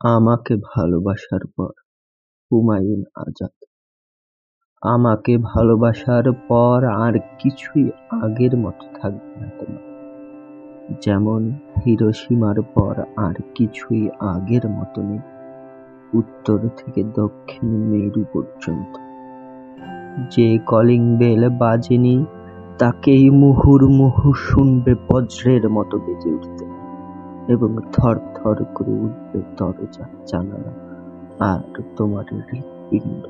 আমাকে ভালোবাসার পর হুমায়ুন আজাদ। আমাকে ভালোবাসার পর আর কিছুই আগের মতো থাকবে না তোমার। যেমন হিরোশিমার পর আর কিছুই আগের মতো নেই, উত্তর থেকে দক্ষিণ মেরু পর্যন্ত। যে কলিং বেল বাজেনি তাকেই মুহুর্মুহু শুনবে বজ্রের মতো বেজে উঠতে, এবং থর থর করে উঠবে দরজা জানালা আর তোমার হৃৎপিণ্ড।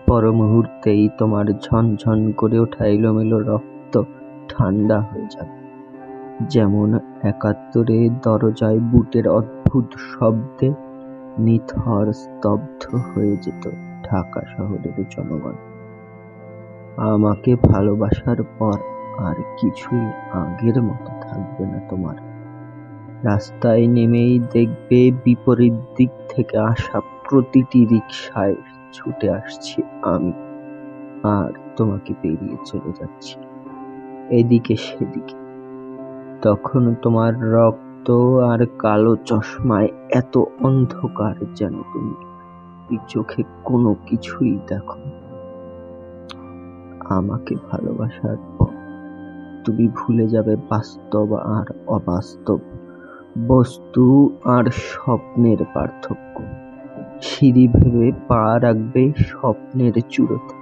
পর মুহূর্তেই তোমার ঝনঝন করে ওঠা এলোমেলো রক্ত ঠান্ডা হয়ে যাবে, যেমন ৭১ দরজায় বুটের অদ্ভুত শব্দে নিথর স্তব্ধ হয়ে যেত ঢাকা শহরের জনগণ। আমাকে ভালোবাসার পর আর কিছুই আগের মতো থাকবে না তোমার। রাস্তায় নেমেই দেখবে বিপরীত দিক থেকে আসা প্রতিটি রিকশায় ছুটে আসছি আমি, আর তোমাকে পেরিয়ে চলে যাচ্ছি এদিকে সেদিকে। তখন তোমার রক্ত আর কালো চশমায় এত অন্ধকার যেন তুমি এই চোখে কোনো কিছুই দেখো। আমাকে ভালোবাসার পর তুমি ভুলে যাবে বাস্তব আর অবাস্তব, বস্তু আর স্বপ্নের পার্থক্য। সিঁড়ি ভেবে পা রাখবে স্বপ্নের চূড়োতে,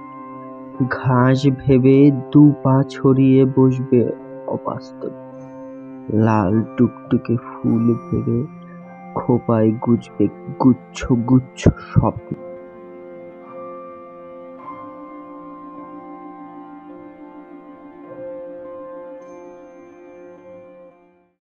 ঘাস ভেবে ২ পা ছড়িয়ে বসবে অবাস্তব। লাল টুকটুকে ফুল ভেবে খোঁপায় গুজবে গুচ্ছ গুচ্ছ স্বপ্ন।